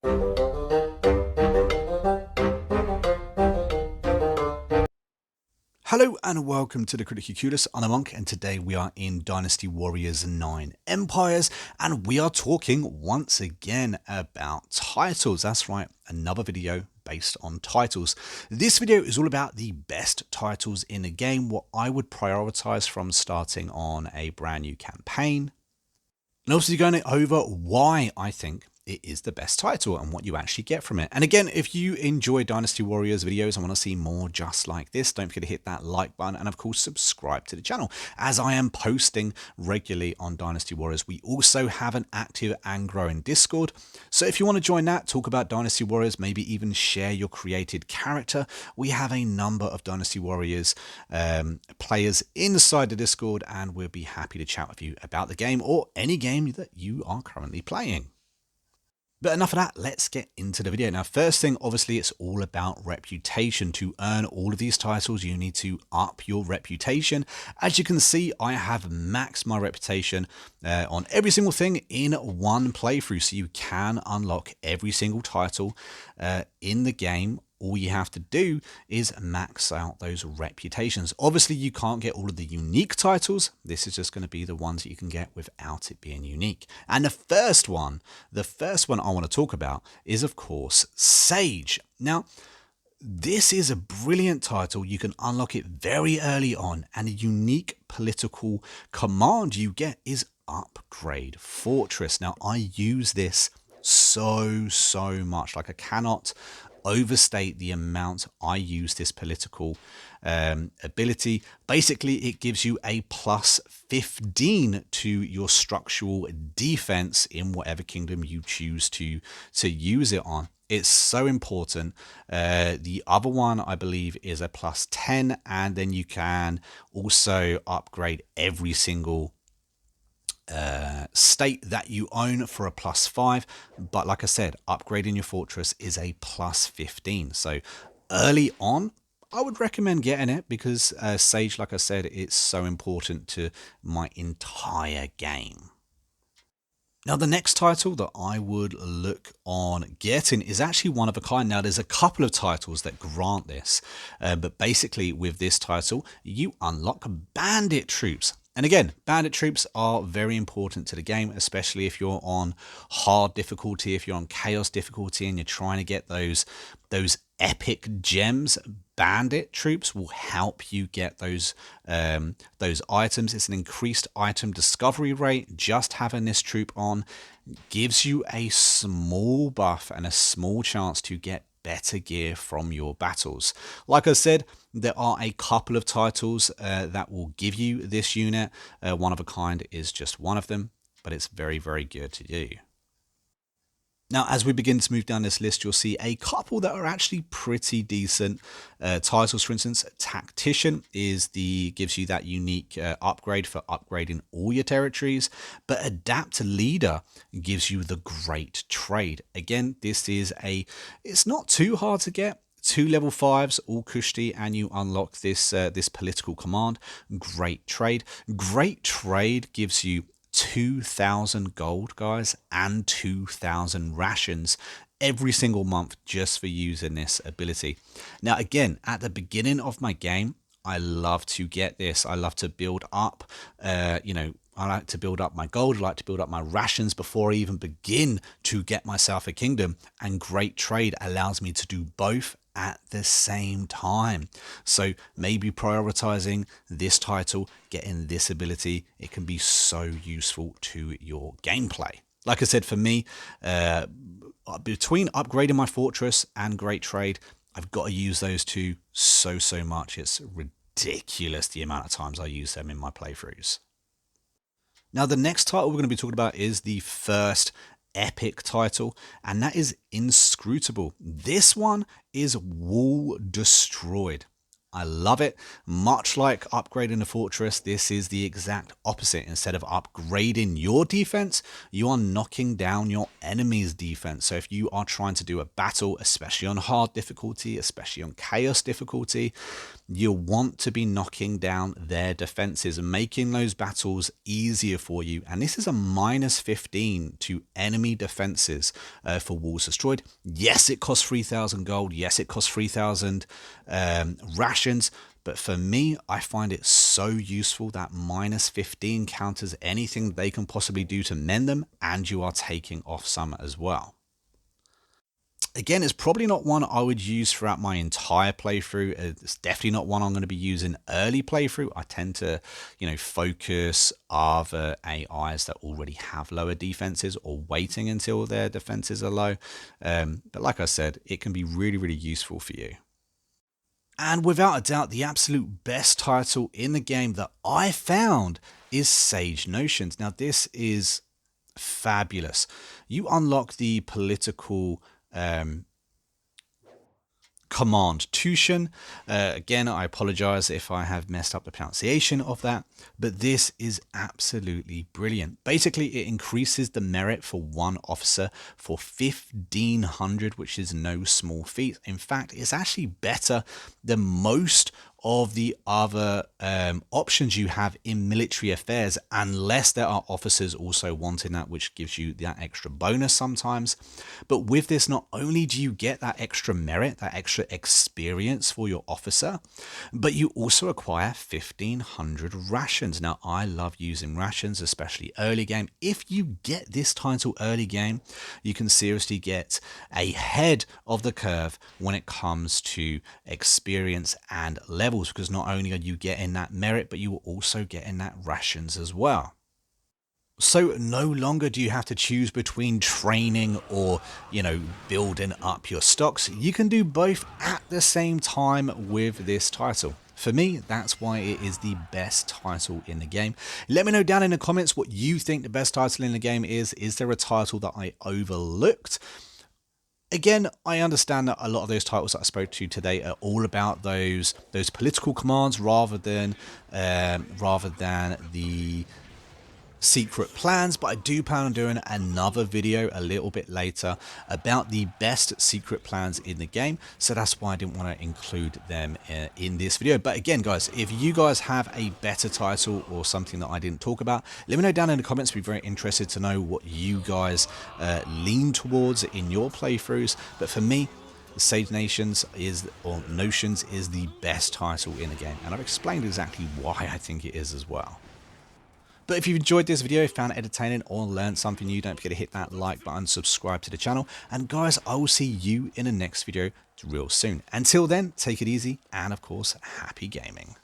Hello and welcome to the Critically Clueless. I'm a Monk, and today we are in Dynasty Warriors 9 Empires, and we are talking once again about titles. That's right, another video based on titles. This video is all about the best titles in the game, what I would prioritize from starting on a brand new campaign, and also going over why I think it is the best title and what you actually get from it. And again, if you enjoy Dynasty Warriors videos and want to see more just like this, don't forget to hit that like button and of course subscribe to the channel, as I am posting regularly on Dynasty Warriors. We also have an active and growing Discord, so if you want to join that, talk about Dynasty Warriors, maybe even share your created character, we have a number of Dynasty Warriors players inside the Discord, and we'll be happy to chat with you about the game or any game that you are currently playing. But enough of that, let's get into the video. Now, first thing, obviously, it's all about reputation. To earn all of these titles, you need to up your reputation. As you can see, I have maxed my reputation on every single thing in one playthrough. So you can unlock every single title in the game. All you have to do is max out those reputations. Obviously, you can't get all of the unique titles. This is just going to be the ones that you can get without it being unique. And the first one I want to talk about is, of course, Sage. Now, this is a brilliant title. You can unlock it very early on, and a unique political command you get is Upgrade Fortress. Now, I use this so much. Like, I cannot overstate the amount I use this political ability. Basically, it gives you a plus 15 to your structural defense in whatever kingdom you choose to use it on. It's so important. The other one, I believe, is a plus 10, and then you can also upgrade every single state that you own for a plus 5, but like I said, upgrading your fortress is a plus 15. So early on, I would recommend getting it because Sage, like I said, it's so important to my entire game. Now, the next title that I would look on getting is actually one of a kind. Now, there's a couple of titles that grant this, but basically with this title, you unlock Bandit Troops. And again, Bandit Troops are very important to the game, especially if you're on hard difficulty, if you're on chaos difficulty and you're trying to get those epic gems. Bandit Troops will help you get those items. It's an increased item discovery rate. Just having this troop on gives you a small buff and a small chance to get better gear from your battles. Like I said, there are a couple of titles that will give you this unit. One of a kind is just one of them, but it's very good to do. Now, as we begin to move down this list, you'll see a couple that are actually pretty decent titles. For instance, Tactician gives you that unique upgrade for upgrading all your territories, but Adapt Leader gives you the Great Trade. Again, it's not too hard to get. 2 level 5s, all Kushti, and you unlock this political command, Great Trade. Great Trade gives you 2,000 gold, guys, and 2,000 rations every single month just for using this ability. Now, again, at the beginning of my game, I love to get this. I love to build up, I like to build up my gold. I like to build up my rations before I even begin to get myself a kingdom. And Great Trade allows me to do both at the same time. So maybe prioritizing this title, getting this ability, it can be so useful to your gameplay. Like I said, for me, between upgrading my fortress and Great Trade, I've got to use those two so much. It's ridiculous the amount of times I use them in my playthroughs. Now, the next title we're going to be talking about is the first epic title, and that is Inscrutable. This one is wall destroyed. I love it. Much like upgrading the fortress, this is the exact opposite. Instead of upgrading your defense, you are knocking down your enemy's defense. So if you are trying to do a battle, especially on hard difficulty, especially on chaos difficulty, you want to be knocking down their defenses and making those battles easier for you. And this is a -15 to enemy defenses for walls destroyed. Yes, it costs 3,000 gold. Yes, it costs 3,000 rations. But for me, I find it so useful that -15 counters anything they can possibly do to mend them, and you are taking off some as well. Again, it's probably not one I would use throughout my entire playthrough. It's definitely not one I'm going to be using early playthrough. I tend to, focus other AIs that already have lower defenses or waiting until their defenses are low. But like I said, it can be really, really useful for you. And without a doubt, the absolute best title in the game that I found is Sage Notions. Now, this is fabulous. You unlock the political command Tushan. Again, I apologize if I have messed up the pronunciation of that, but this is absolutely brilliant. Basically, it increases the merit for one officer for 1,500, which is no small feat. In fact, it's actually better than most of the other options you have in military affairs, unless there are officers also wanting that, which gives you that extra bonus sometimes. But with this, not only do you get that extra merit, that extra experience for your officer, but you also acquire 1,500 rations. Now, I love using rations, especially early game. If you get this title early game, you can seriously get ahead of the curve when it comes to experience and level, because not only are you getting that merit, but you are also getting that rations as well. So no longer do you have to choose between training or, building up your stocks. You can do both at the same time with this title. For me, that's why it is the best title in the game. Let me know down in the comments what you think the best title in the game is. Is there a title that I overlooked? Again, I understand that a lot of those titles that I spoke to today are all about those political commands rather than the secret plans, but I do plan on doing another video a little bit later about the best secret plans in the game, so that's why I didn't want to include them in this video. But again, guys, if you guys have a better title or something that I didn't talk about, let me know down in the comments. I'd be very interested to know what you guys lean towards in your playthroughs. But for me, Sage Notions is the best title in the game, and I've explained exactly why I think it is as well. But if you've enjoyed this video, found it entertaining, or learned something new, don't forget to hit that like button, subscribe to the channel. And guys, I will see you in the next video real soon. Until then, take it easy, and of course, happy gaming.